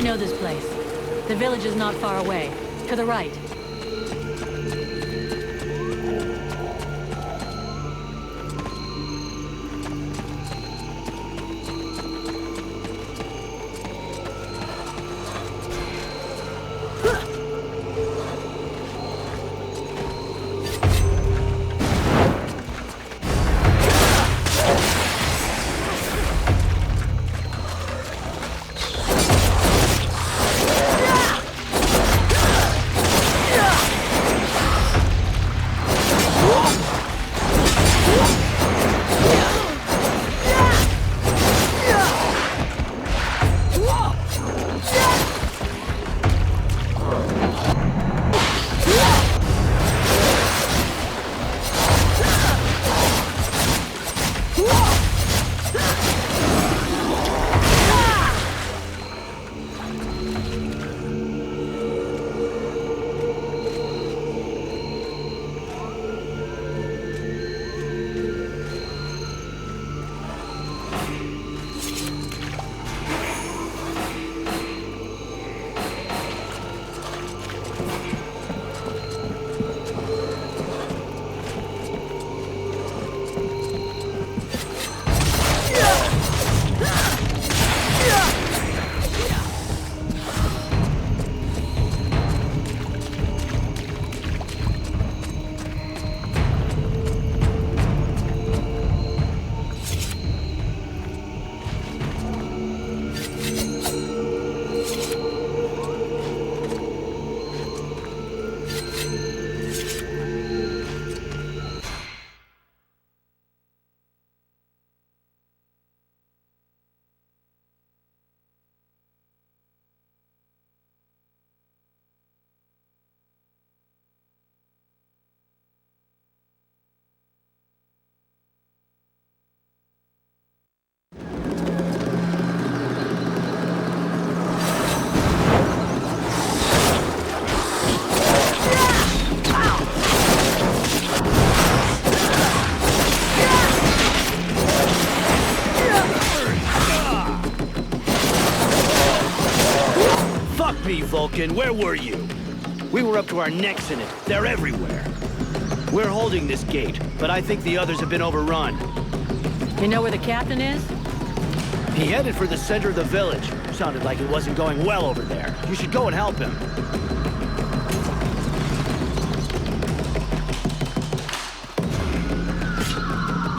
know this place. The village is not far away. To the right. Vulcan, where were you? We were up to our necks in it. They're everywhere. We're holding this gate, but I think the others have been overrun. You know where the captain is? He headed for the center of the village. Sounded like it wasn't going well over there. You should go and help him.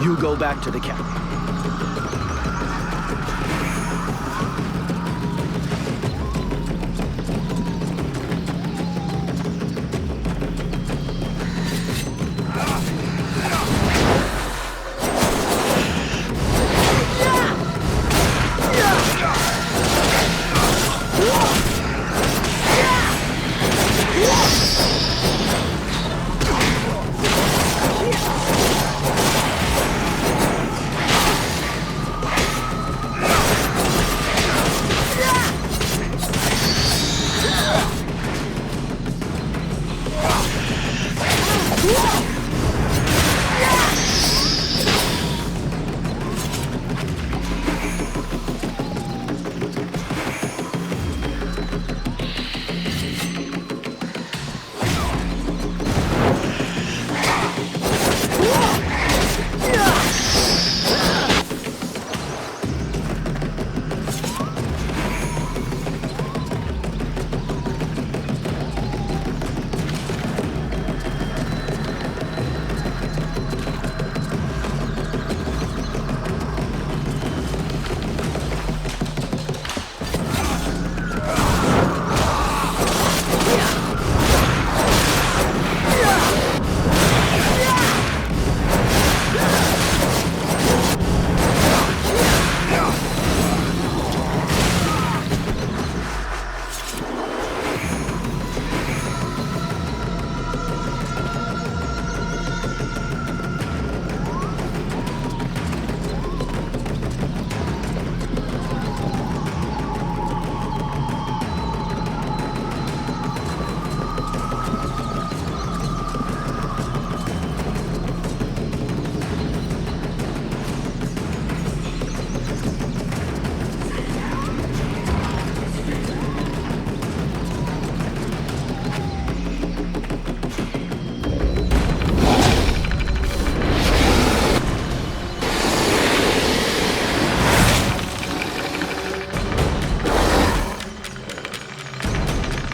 You go back to the captain.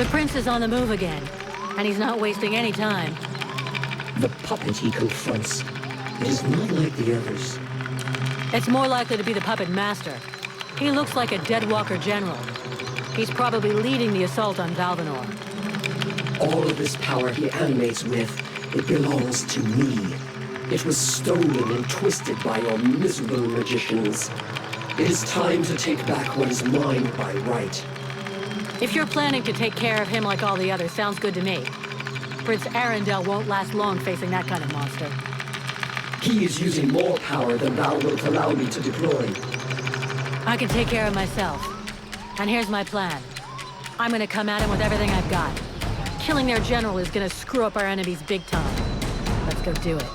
The prince is on the move again, and he's not wasting any time. The puppet he confronts, it is not like the others. It's more likely to be the puppet master. He looks like a Deadwalker general. He's probably leading the assault on Valvanor. All of this power he animates with, it belongs to me. It was stolen and twisted by your miserable magicians. It is time to take back what is mine by right. If you're planning to take care of him like all the others, sounds good to me. Prince Arundel won't last long facing that kind of monster. He is using more power than thou wilt allow me to deploy. I can take care of myself. And here's my plan. I'm gonna come at him with everything I've got. Killing their general is gonna screw up our enemies big time. Let's go do it.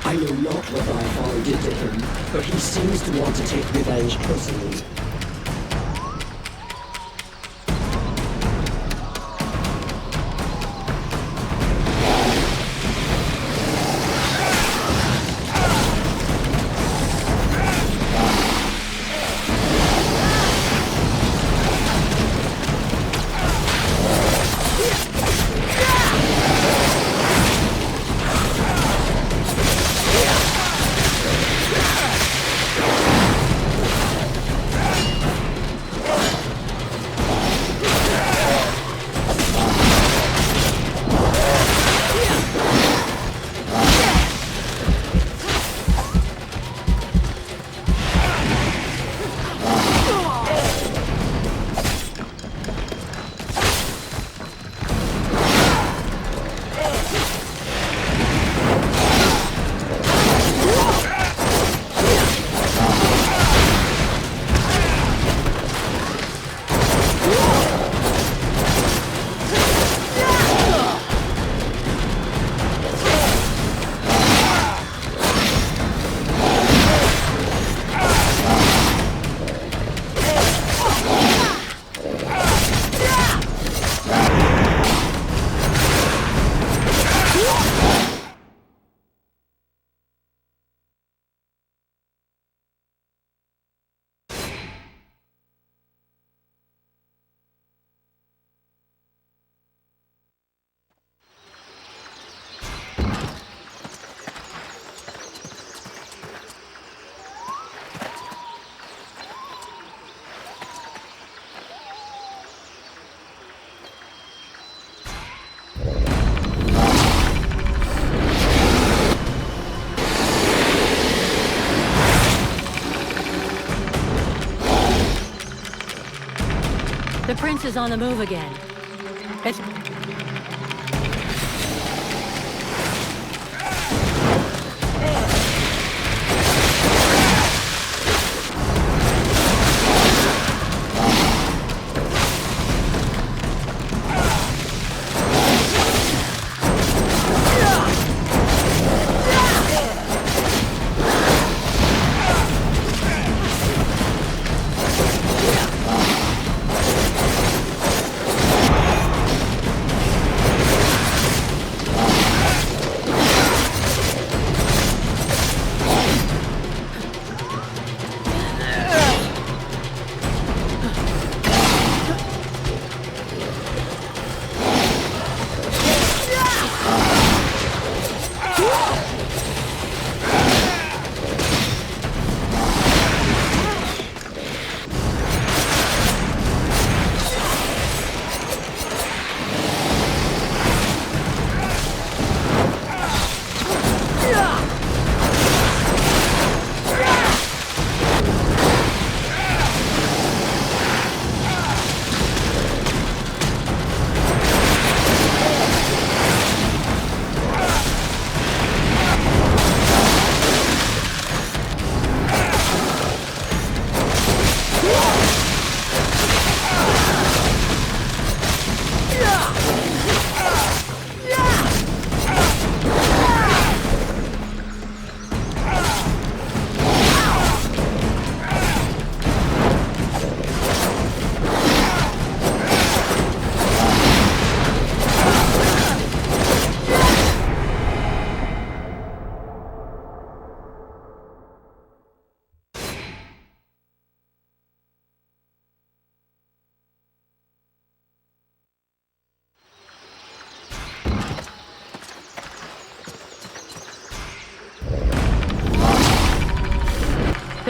I know not what thy father did to him, but he seems to want to take revenge personally. The prince is on the move again. It's...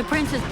The prince is...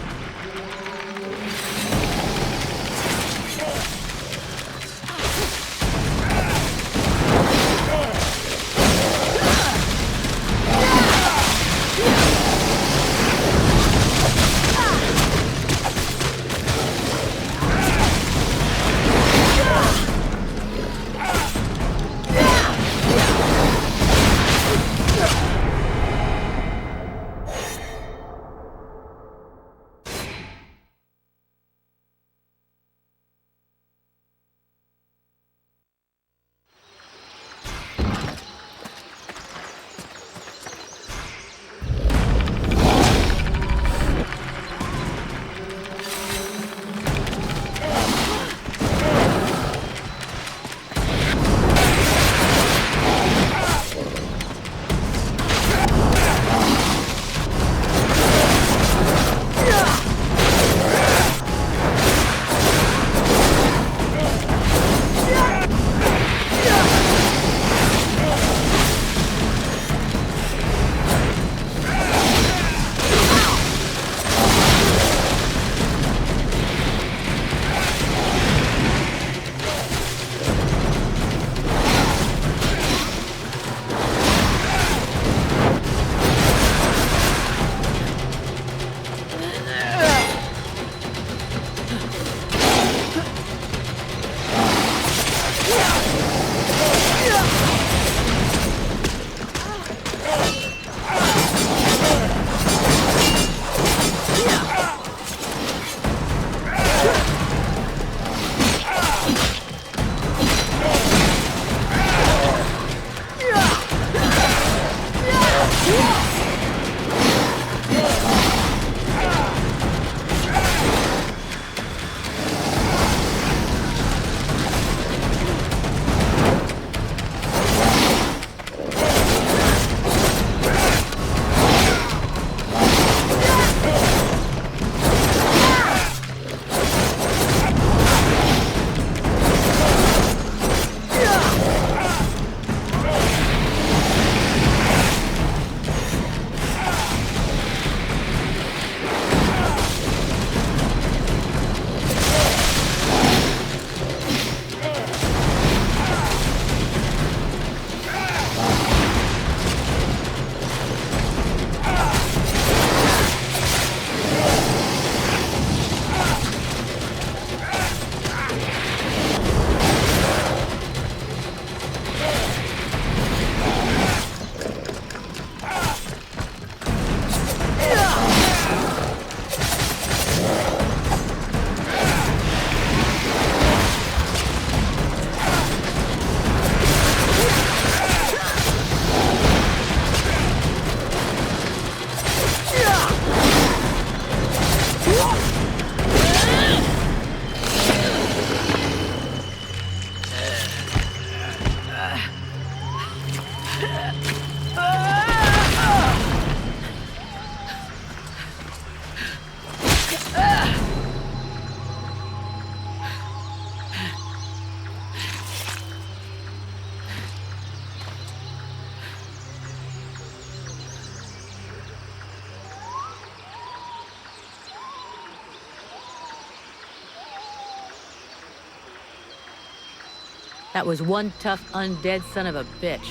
That was one tough, undead son of a bitch.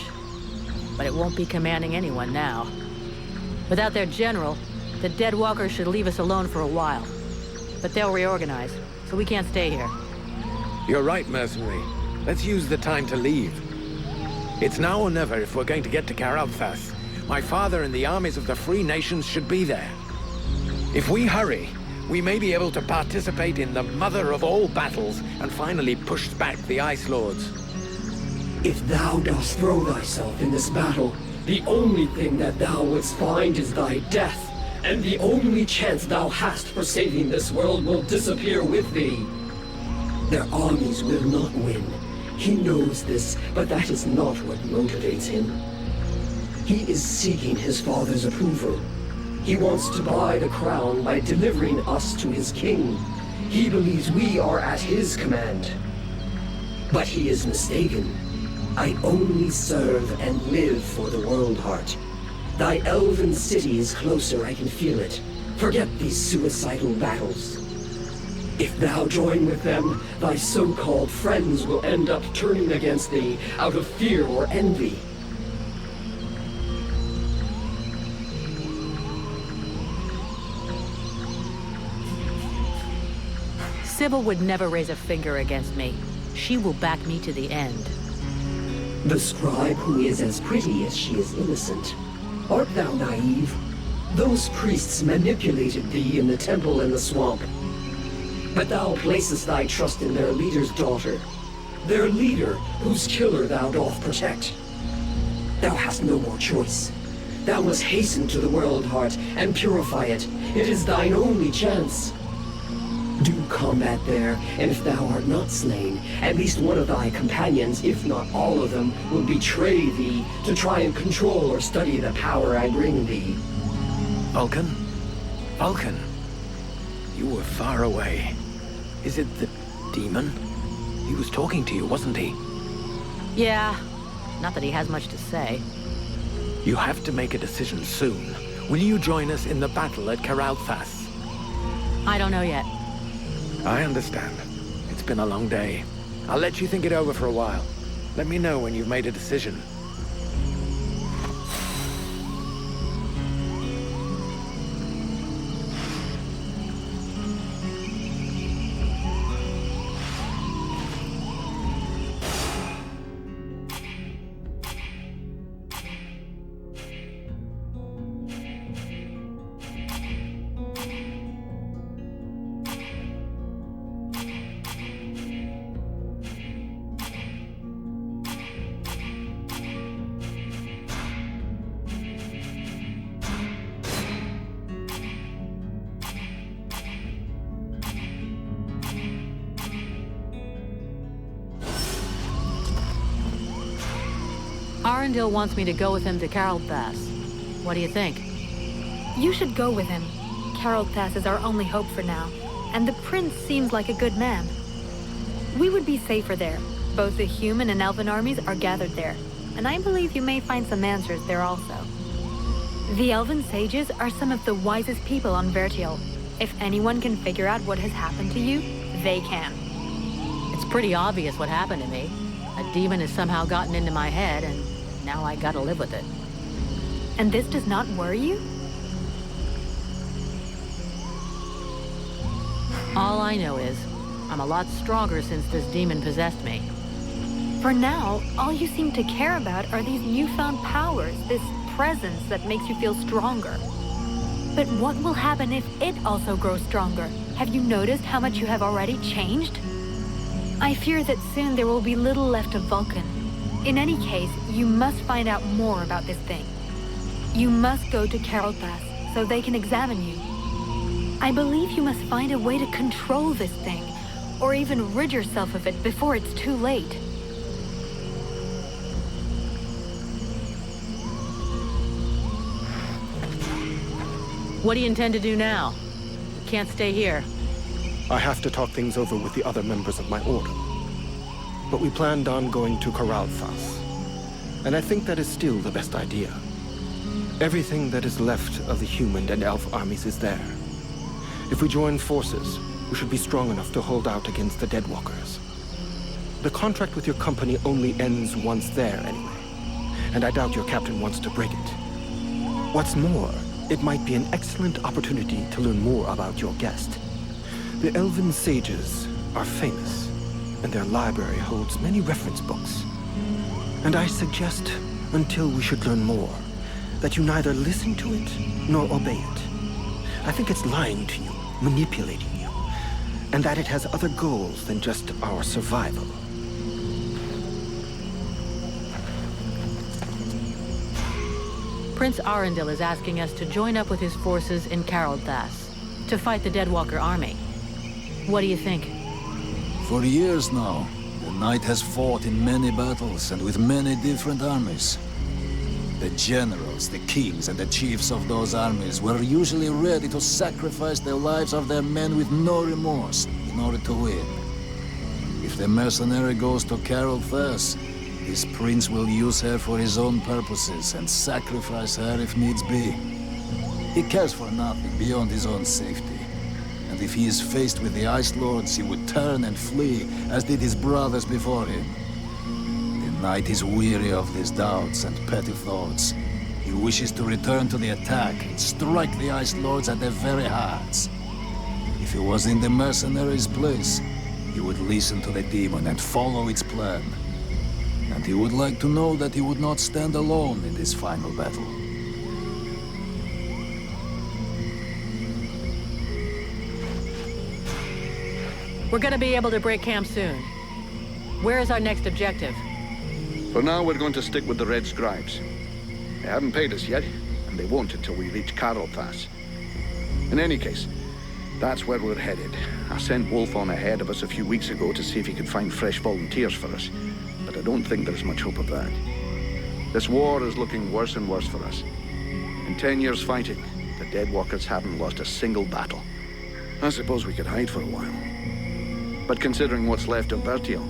But it won't be commanding anyone now. Without their general, the dead walkers should leave us alone for a while. But they'll reorganize, so we can't stay here. You're right, mercenary. Let's use the time to leave. It's now or never if we're going to get to Karalthas. My father and the armies of the Free Nations should be there. If we hurry, we may be able to participate in the mother of all battles and finally push back the Ice Lords. If thou dost throw thyself in this battle, the only thing that thou wouldst find is thy death, and the only chance thou hast for saving this world will disappear with thee. Their armies will not win. He knows this, but that is not what motivates him. He is seeking his father's approval. He wants to buy the crown by delivering us to his king. He believes we are at his command. But he is mistaken. I only serve and live for the World Heart. Thy elven city is closer, I can feel it. Forget these suicidal battles. If thou join with them, thy so-called friends will end up turning against thee out of fear or envy. Sybil would never raise a finger against me. She will back me to the end. The scribe who is as pretty as she is innocent. Art thou naive? Those priests manipulated thee in the temple and the swamp. But thou placest thy trust in their leader's daughter. Their leader, whose killer thou doth protect. Thou hast no more choice. Thou must hasten to the World Heart and purify it. It is thine only chance. Do combat there, and if thou art not slain, at least one of thy companions, if not all of them, will betray thee to try and control or study the power I bring thee. Vulcan? Vulcan? You were far away. Is it the demon? He was talking to you, wasn't he? Yeah, not that he has much to say. You have to make a decision soon. Will you join us in the battle at Karalthas? I don't know yet. I understand. It's been a long day. I'll let you think it over for a while. Let me know when you've made a decision. Arundel wants me to go with him to Karalthas. What do you think? You should go with him. Karalthas is our only hope for now, and the prince seems like a good man. We would be safer there. Both the human and elven armies are gathered there, and I believe you may find some answers there also. The elven sages are some of the wisest people on Vertiel. If anyone can figure out what has happened to you, they can. It's pretty obvious what happened to me. A demon has somehow gotten into my head, and now I gotta live with it. And this does not worry you? All I know is, I'm a lot stronger since this demon possessed me. For now, all you seem to care about are these newfound powers, this presence that makes you feel stronger. But what will happen if it also grows stronger? Have you noticed how much you have already changed? I fear that soon there will be little left of Vulcan. In any case, you must find out more about this thing. You must go to Karalthas so they can examine you. I believe you must find a way to control this thing, or even rid yourself of it before it's too late. What do you intend to do now? You can't stay here. I have to talk things over with the other members of my order. But we planned on going to Karalthas, and I think that is still the best idea. Everything that is left of the human and elf armies is there. If we join forces, we should be strong enough to hold out against the Deadwalkers. The contract with your company only ends once there anyway, and I doubt your captain wants to break it. What's more, it might be an excellent opportunity to learn more about your guest. The elven sages are famous, and their library holds many reference books. And I suggest, until we should learn more, that you neither listen to it nor obey it. I think it's lying to you, manipulating you, and that it has other goals than just our survival. Prince Arundel is asking us to join up with his forces in Karalthas to fight the Deadwalker army. What do you think? For years now, the Knight has fought in many battles and with many different armies. The generals, the kings, and the chiefs of those armies were usually ready to sacrifice the lives of their men with no remorse in order to win. If the mercenary goes to Karalthas, this prince will use her for his own purposes and sacrifice her if needs be. He cares for nothing beyond his own safety. And if he is faced with the Ice Lords, he would turn and flee, as did his brothers before him. The Knight is weary of these doubts and petty thoughts. He wishes to return to the attack and strike the Ice Lords at their very hearts. If he was in the mercenaries' place, he would listen to the demon and follow its plan. And he would like to know that he would not stand alone in this final battle. We're gonna be able to break camp soon. Where is our next objective? For now, we're going to stick with the Red Scribes. They haven't paid us yet, and they won't until we reach Karlthas. In any case, that's where we're headed. I sent Wolf on ahead of us a few weeks ago to see if he could find fresh volunteers for us, but I don't think there's much hope of that. This war is looking worse and worse for us. In 10 years fighting, the Deadwalkers haven't lost a single battle. I suppose we could hide for a while. But considering what's left of Vertiel,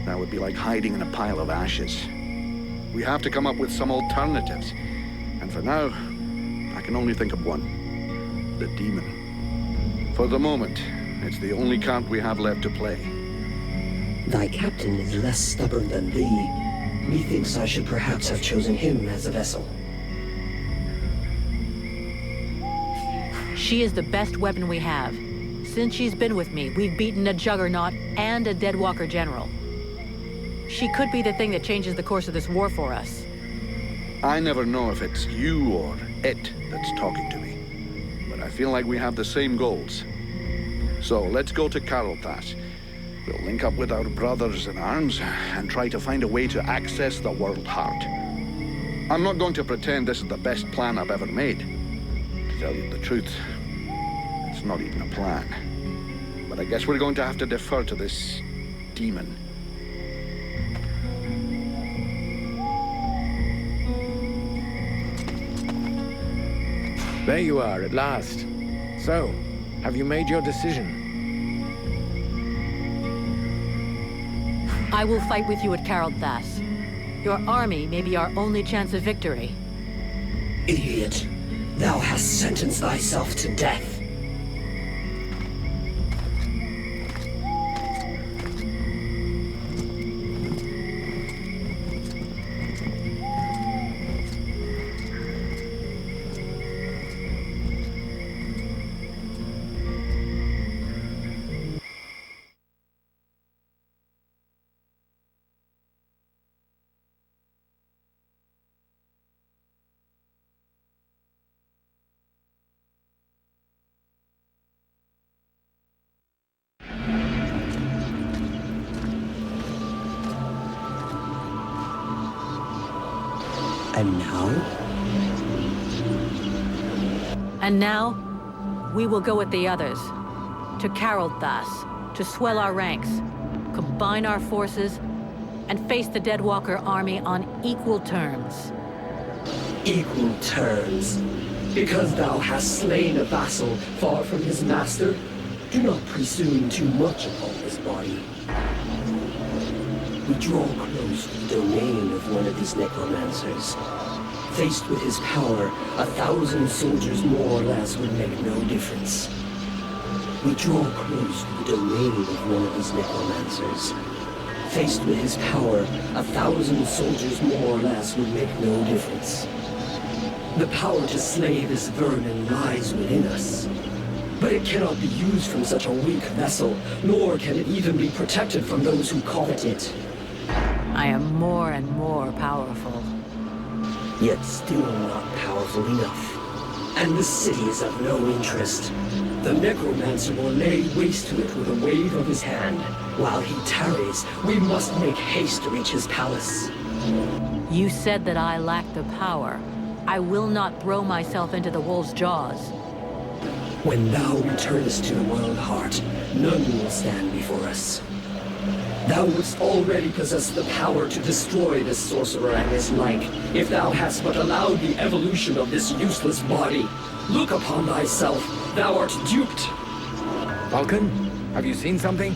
that would be like hiding in a pile of ashes. We have to come up with some alternatives. And for now, I can only think of one. The demon. For the moment, it's the only card we have left to play. Thy captain is less stubborn than thee. Methinks I should perhaps have chosen him as a vessel. She is the best weapon we have. Since she's been with me, we've beaten a Juggernaut and a Deadwalker general. She could be the thing that changes the course of this war for us. I never know if it's you or it that's talking to me. But I feel like we have the same goals. So let's go to Karlthas. We'll link up with our brothers in arms and try to find a way to access the World Heart. I'm not going to pretend this is the best plan I've ever made. To tell you the truth, it's not even a plan. But I guess we're going to have to defer to this demon. There you are, at last. So, have you made your decision? I will fight with you at Karlthas. Your army may be our only chance of victory. Idiot! Thou hast sentenced thyself to death. And now? And now, we will go with the others. To Karlthas, to swell our ranks, combine our forces, and face the Deadwalker army on equal terms. Equal terms? Because thou hast slain a vassal far from his master? Do not presume too much upon his body. We draw close to the domain of one of these necromancers. Faced with his power, 1,000 soldiers more or less would make no difference. We draw close to the domain of one of these necromancers. Faced with his power, 1,000 soldiers more or less would make no difference. The power to slay this vermin lies within us. But it cannot be used from such a weak vessel, nor can it even be protected from those who covet it. I am more and more powerful. Yet still not powerful enough. And the city is of no interest. The necromancer will lay waste to it with a wave of his hand. While he tarries, we must make haste to reach his palace. You said that I lack the power. I will not throw myself into the wolf's jaws. When thou returnest to the World Heart, none will stand before us. Thou wouldst already possess the power to destroy this sorcerer and his like, if thou hadst but allowed the evolution of this useless body. Look upon thyself, thou art duped. Vulcan, have you seen something?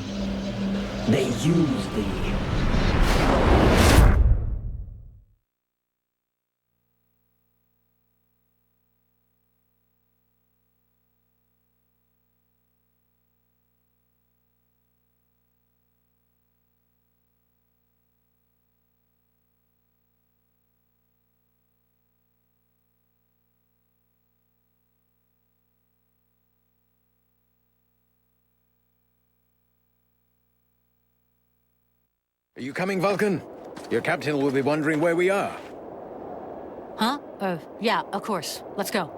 They use thee. Are you coming, Vulcan? Your captain will be wondering where we are. Huh? Yeah, of course. Let's go.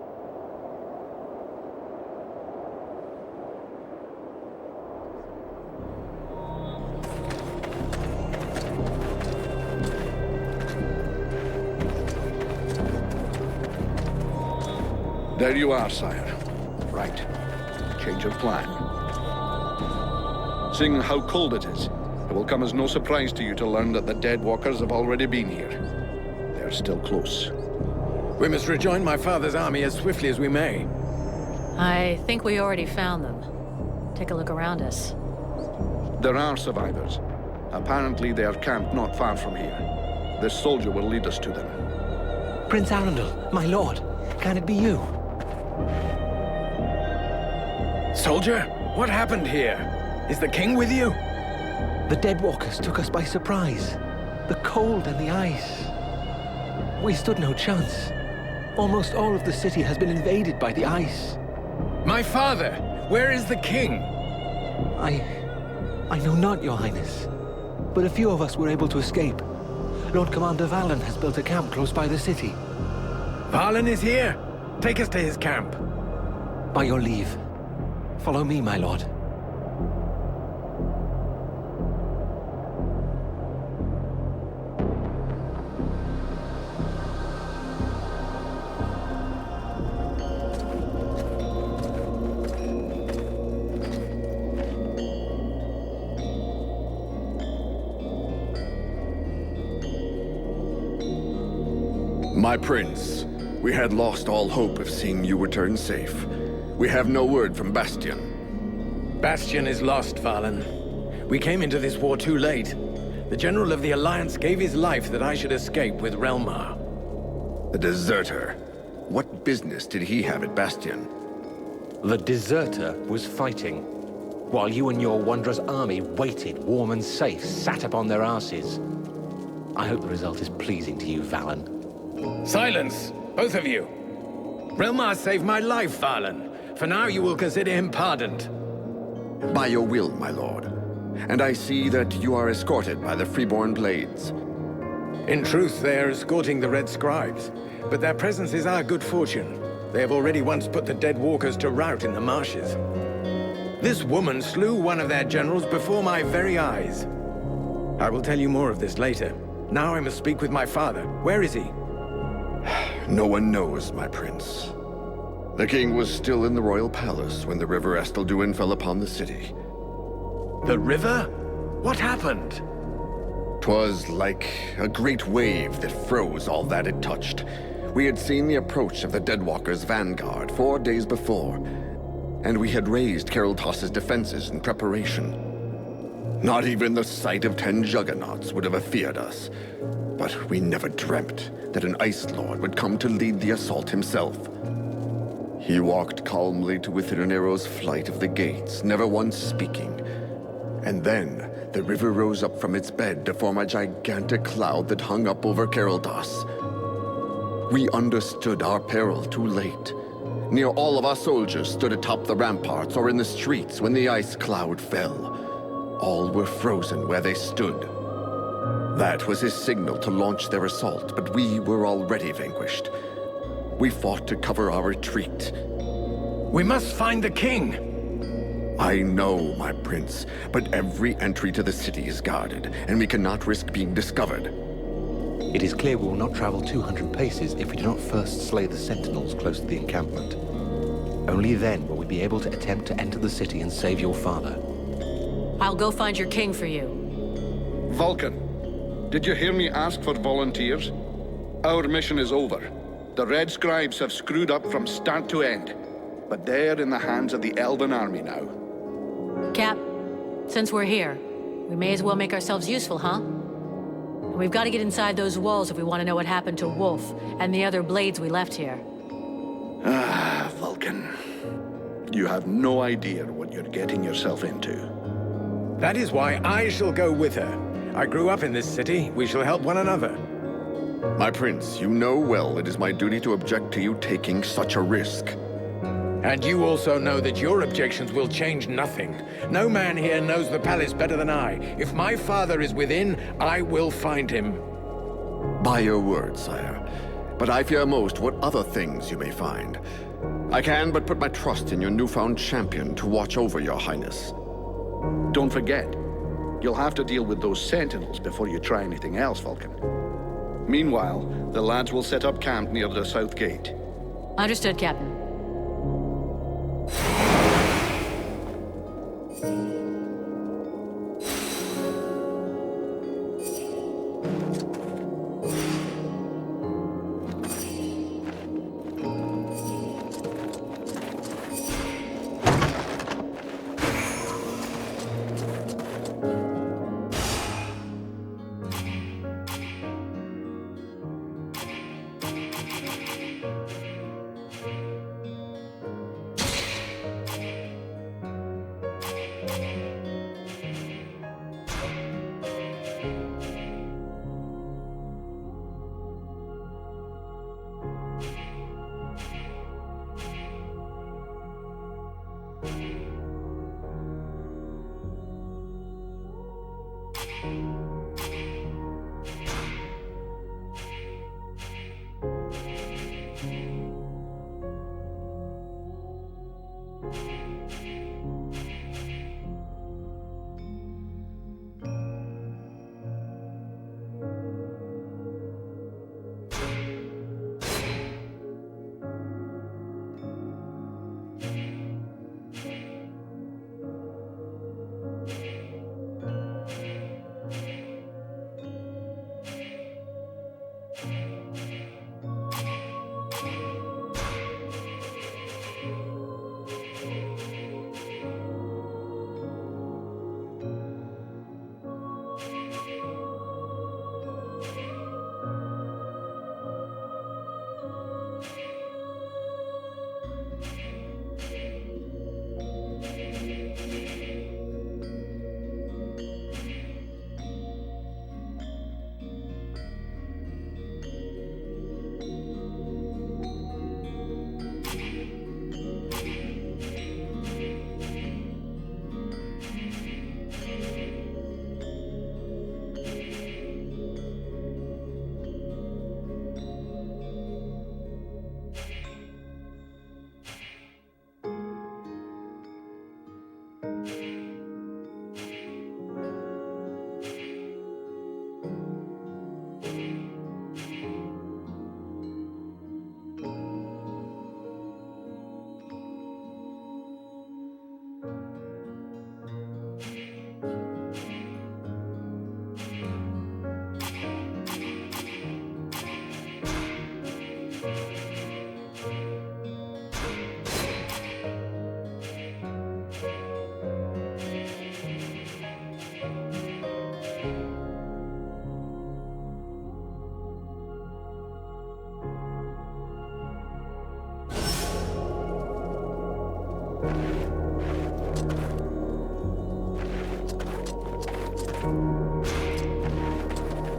There you are, sire. Right. Change of plan. Seeing how cold it is, it will come as no surprise to you to learn that the dead walkers have already been here. They're still close. We must rejoin my father's army as swiftly as we may. I think we already found them. Take a look around us. There are survivors. Apparently they are camped not far from here. This soldier will lead us to them. Prince Arundel, my lord, can it be you? Soldier, what happened here? Is the king with you? The Deadwalkers took us by surprise. The cold and the ice. We stood no chance. Almost all of the city has been invaded by the ice. My father! Where is the king? I know not, Your Highness. But a few of us were able to escape. Lord Commander Valen has built a camp close by the city. Valen is here! Take us to his camp. By your leave. Follow me, my lord. My prince, we had lost all hope of seeing you return safe. We have no word from Bastion. Bastion is lost, Valen. We came into this war too late. The General of the Alliance gave his life that I should escape with Relmar. The deserter. What business did he have at Bastion? The deserter was fighting, while you and your wondrous army waited, warm and safe, sat upon their asses. I hope the result is pleasing to you, Valen. Silence, both of you. Relmar saved my life, Valen. For now, you will consider him pardoned. By your will, my lord. And I see that you are escorted by the Freeborn Blades. In truth, they are escorting the Red Scribes, but their presence is our good fortune. They have already once put the dead walkers to rout in the marshes. This woman slew one of their generals before my very eyes. I will tell you more of this later. Now I must speak with my father. Where is he? No one knows, my prince. The king was still in the royal palace when the river Estelduin fell upon the city. The river? What happened? 'Twas like a great wave that froze all that it touched. We had seen the approach of the Deadwalkers' vanguard 4 days before, and we had raised Kariltas's defenses in preparation. Not even the sight of 10 juggernauts would have afeared us. But we never dreamt that an Ice Lord would come to lead the assault himself. He walked calmly to within an arrow's flight of the gates, never once speaking. And then, the river rose up from its bed to form a gigantic cloud that hung up over Kariltas. We understood our peril too late. Near all of our soldiers stood atop the ramparts or in the streets when the ice cloud fell. All were frozen where they stood. That was his signal to launch their assault, but we were already vanquished. We fought to cover our retreat. We must find the king! I know, my prince, but every entry to the city is guarded, and we cannot risk being discovered. It is clear we will not travel 200 paces if we do not first slay the sentinels close to the encampment. Only then will we be able to attempt to enter the city and save your father. I'll go find your king for you. Vulcan, did you hear me ask for volunteers? Our mission is over. The Red Scribes have screwed up from start to end. But they're in the hands of the Elven army now. Cap, since we're here, we may as well make ourselves useful, huh? And we've got to get inside those walls if we want to know what happened to Wolf and the other blades we left here. Ah, Vulcan. You have no idea what you're getting yourself into. That is why I shall go with her. I grew up in this city. We shall help one another. My prince, you know well it is my duty to object to you taking such a risk. And you also know that your objections will change nothing. No man here knows the palace better than I. If my father is within, I will find him. By your word, sire. But I fear most what other things you may find. I can but put my trust in your newfound champion to watch over your highness. Don't forget, you'll have to deal with those sentinels before you try anything else, Vulcan. Meanwhile, the lads will set up camp near the south gate. Understood, Captain.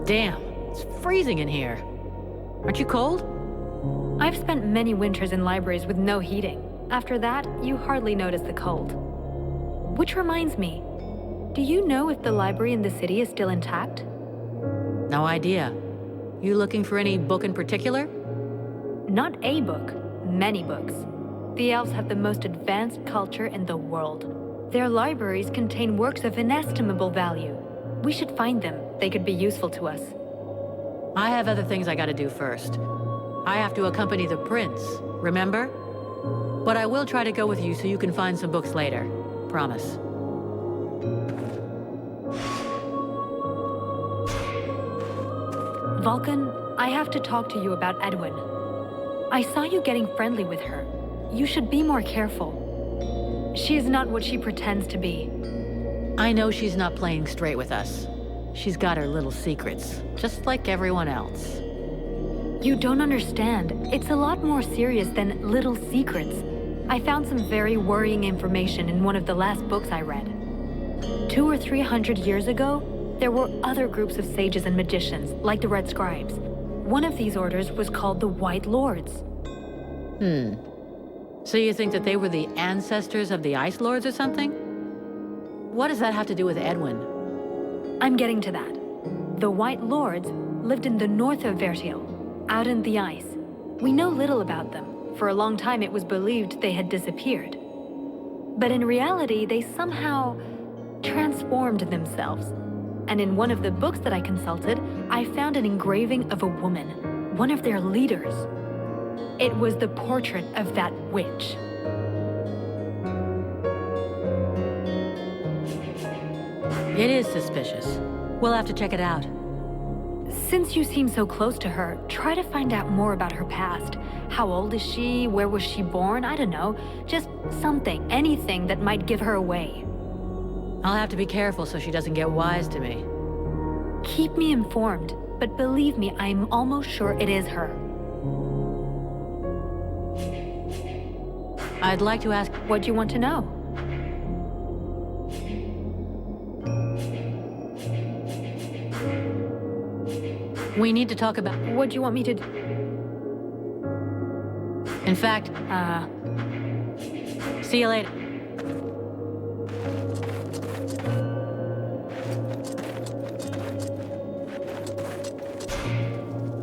Damn, it's freezing in here. Aren't you cold? I've spent many winters in libraries with no heating. After that, you hardly notice the cold. Which reminds me, do you know if the library in the city is still intact? No idea. You looking for any book in particular? Not a book, many books. The elves have the most advanced culture in the world. Their libraries contain works of inestimable value. We should find them. They could be useful to us. I have other things I gotta do first. I have to accompany the prince, remember? But I will try to go with you so you can find some books later. Promise. Vulcan, I have to talk to you about Edwin. I saw you getting friendly with her. You should be more careful. She is not what she pretends to be. I know she's not playing straight with us. She's got her little secrets, just like everyone else. You don't understand. It's a lot more serious than little secrets. I found some very worrying information in one of the last books I read. 200 or 300 years ago, there were other groups of sages and magicians, like the Red Scribes. One of these orders was called the White Lords. So you think that they were the ancestors of the Ice Lords or something? What does that have to do with Edwin? I'm getting to that. The White Lords lived in the north of Vertiel, out in the ice. We know little about them. For a long time it was believed they had disappeared. But in reality, they somehow transformed themselves. And in one of the books that I consulted, I found an engraving of a woman, one of their leaders. It was the portrait of that witch. It is suspicious. We'll have to check it out. Since you seem so close to her, try to find out more about her past. How old is she? Where was she born? I don't know. Just something, anything that might give her away. I'll have to be careful so she doesn't get wise to me. Keep me informed, but believe me, I'm almost sure it is her. I'd like to ask... What do you want to know? We need to talk about... What do you want me to do? In fact, see you later.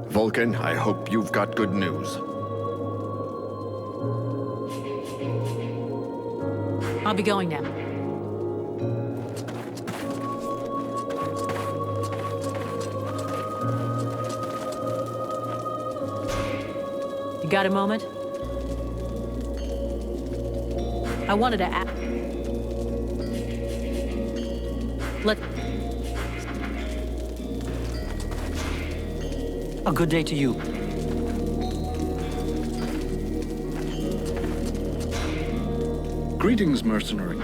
Vulcan, I hope you've got good news. I'll be going now. You got a moment? I wanted to ask... A good day to you. Greetings, mercenary.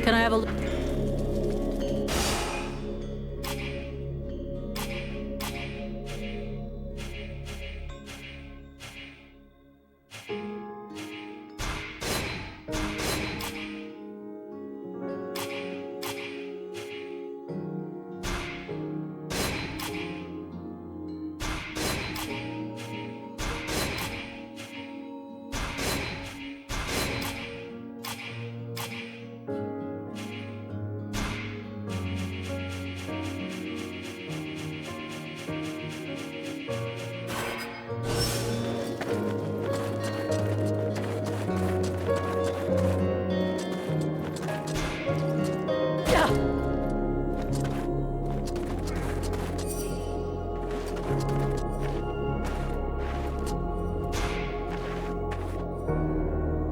Can I have a look?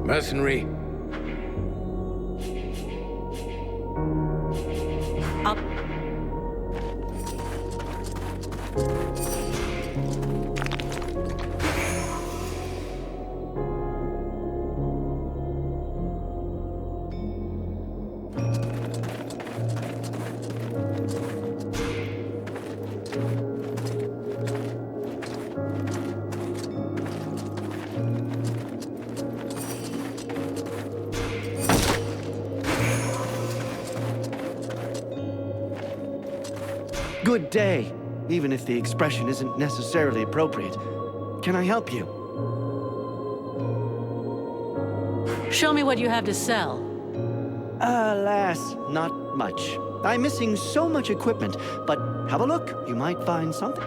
Mercenary. Up. Good day, even if the expression isn't necessarily appropriate. Can I help you? Show me what you have to sell. Alas, not much. I'm missing so much equipment, but have a look. You might find something.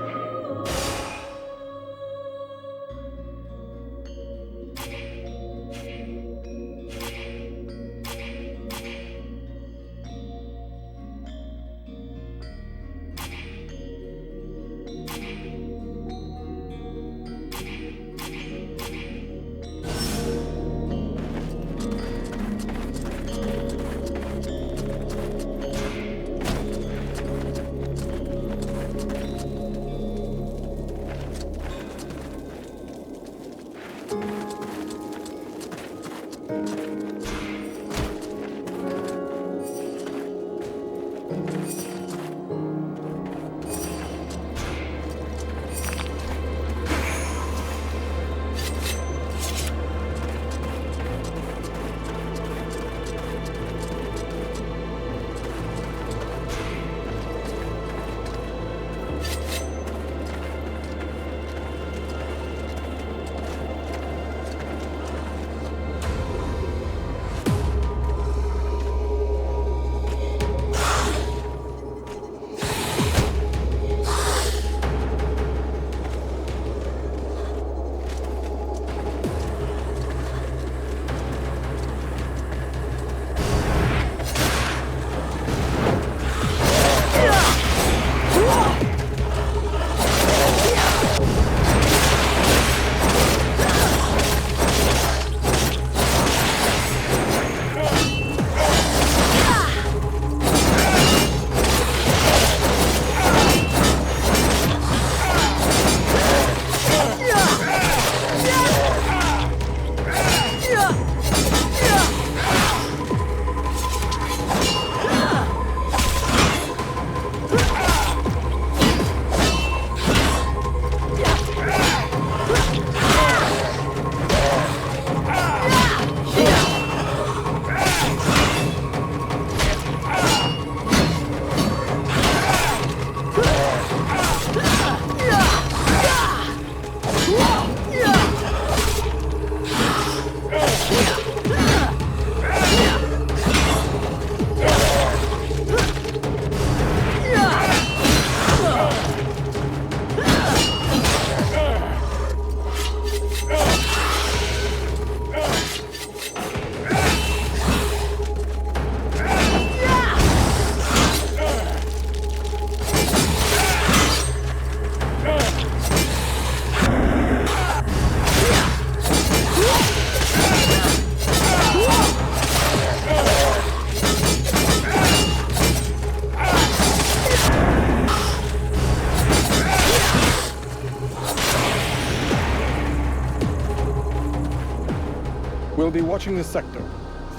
will be watching this sector.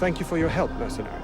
Thank you for your help, mercenary.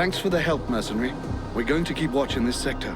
Thanks for the help, mercenary. We're going to keep watching this sector.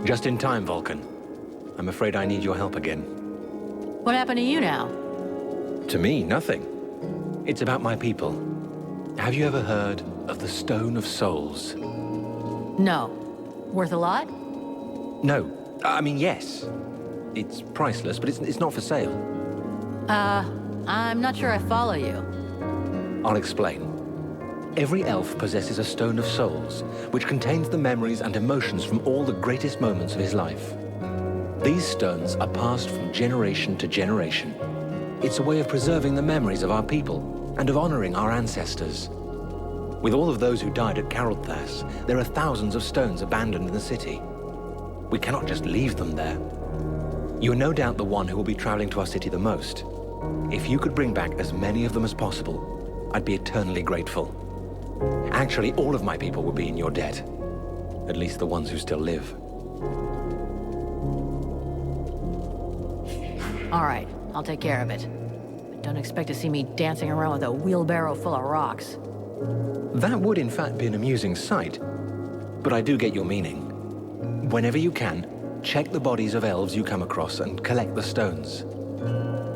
Just in time, Vulcan. I'm afraid I need your help again. What happened to you now? To me, nothing. It's about my people. Have you ever heard of the Stone of Souls? No. Worth a lot? No. I mean, yes. It's priceless, but it's not for sale. I'm not sure I follow you. I'll explain. Every elf possesses a Stone of Souls, which contains the memories and emotions from all the greatest moments of his life. These stones are passed from generation to generation. It's a way of preserving the memories of our people and of honoring our ancestors. With all of those who died at Carolthas, there are thousands of stones abandoned in the city. We cannot just leave them there. You're no doubt the one who will be traveling to our city the most. If you could bring back as many of them as possible, I'd be eternally grateful. Actually, all of my people will be in your debt. At least the ones who still live. All right, I'll take care of it. But don't expect to see me dancing around with a wheelbarrow full of rocks. That would in fact be an amusing sight. But I do get your meaning. Whenever you can, check the bodies of elves you come across and collect the stones.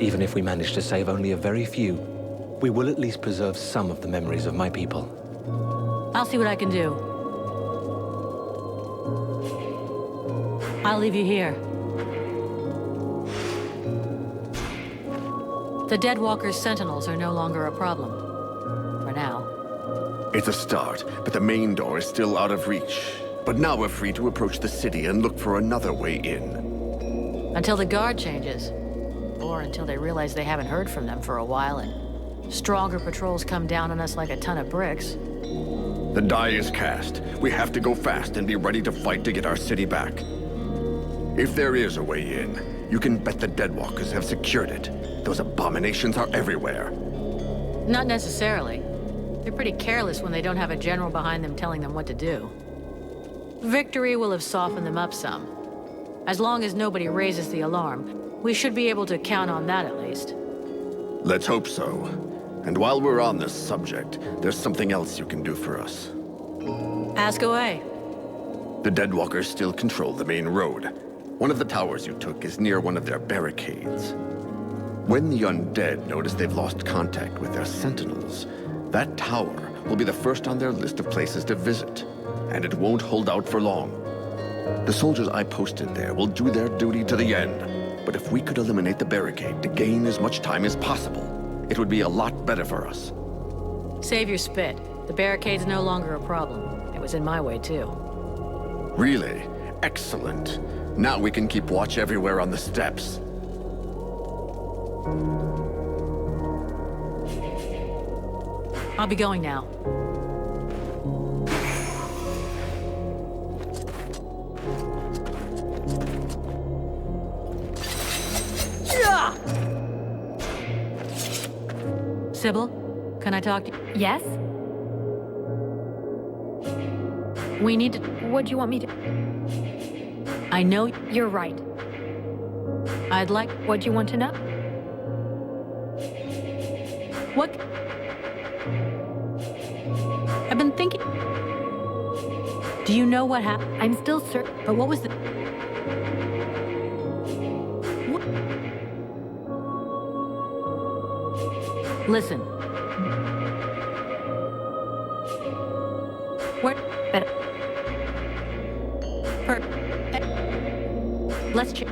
Even if we manage to save only a very few, we will at least preserve some of the memories of my people. I'll see what I can do. I'll leave you here. The Deadwalker's sentinels are no longer a problem. For now. It's a start, but the main door is still out of reach. But now we're free to approach the city and look for another way in. Until the guard changes. Or until they realize they haven't heard from them for a while and stronger patrols come down on us like a ton of bricks. The die is cast. We have to go fast and be ready to fight to get our city back. If there is a way in, you can bet the Deadwalkers have secured it. Those abominations are everywhere. Not necessarily. They're pretty careless when they don't have a general behind them telling them what to do. Victory will have softened them up some. As long as nobody raises the alarm, we should be able to count on that at least. Let's hope so. And while we're on this subject, there's something else you can do for us. Ask away. The Deadwalkers still control the main road. One of the towers you took is near one of their barricades. When the undead notice they've lost contact with their sentinels, that tower will be the first on their list of places to visit, and it won't hold out for long. The soldiers I posted there will do their duty to the end, but if we could eliminate the barricade to gain as much time as possible, it would be a lot better for us. Save your spit. The barricade's no longer a problem. It was in my way, too. Really? Excellent. Now we can keep watch everywhere on the steps. I'll be going now. Sybil, can I talk to you? Yes? We need to... What do you want me to... I know... You're right. I'd like... What do you want to know? What? I've been thinking... Do you know what happened? I'm still certain. But what was the... What? Listen. Where... Better. Let's check.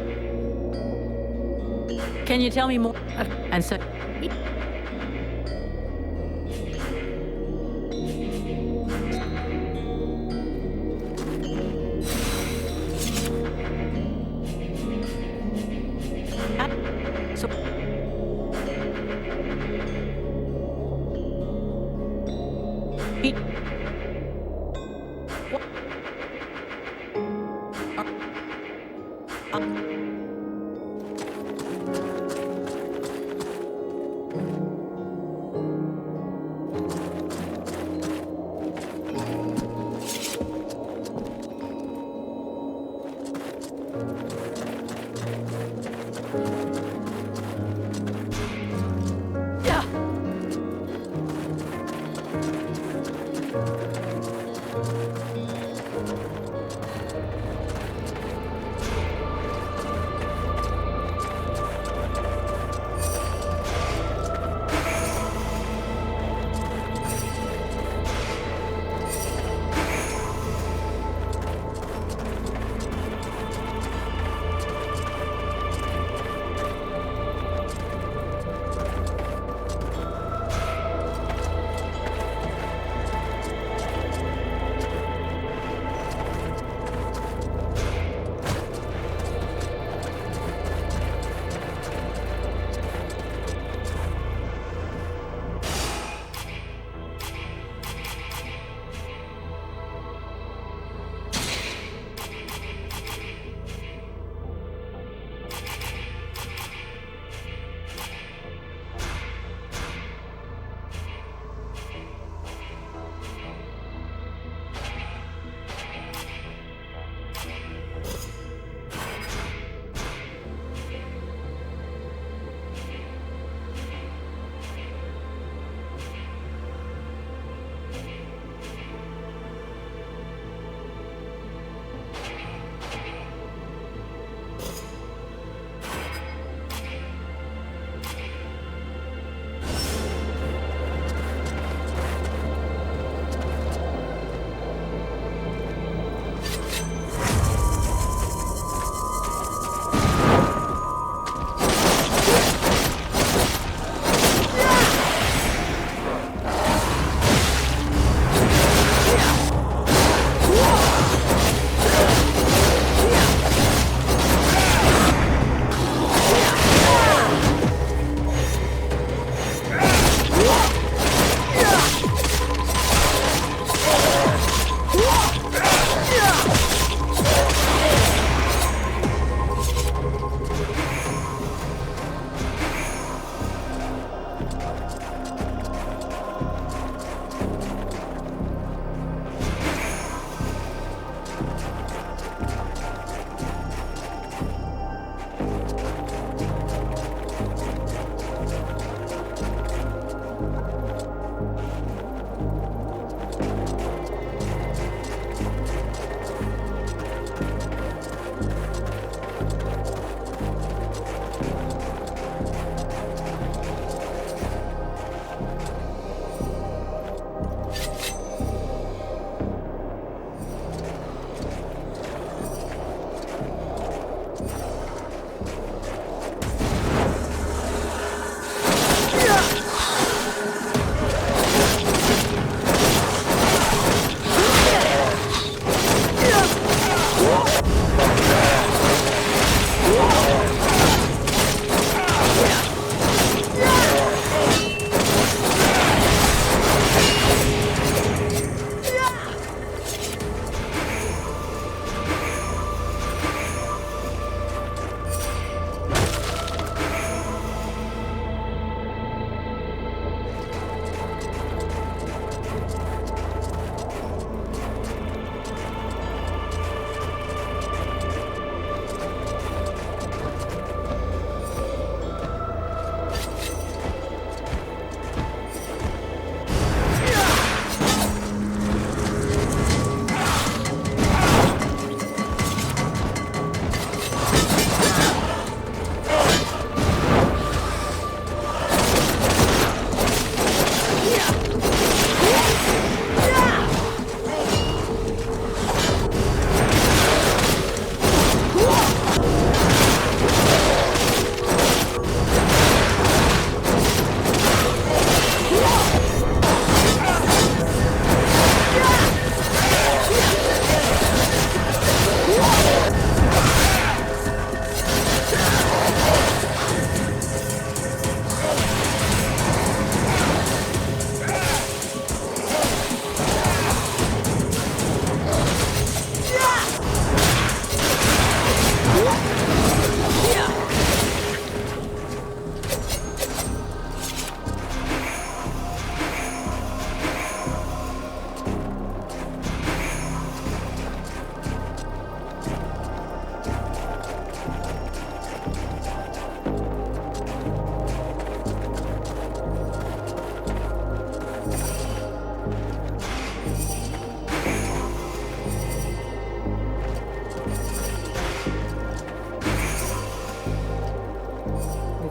Can you tell me more? And so...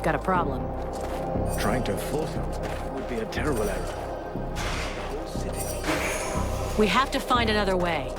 Got a problem. Trying to force it would be a terrible error. We have to find another way.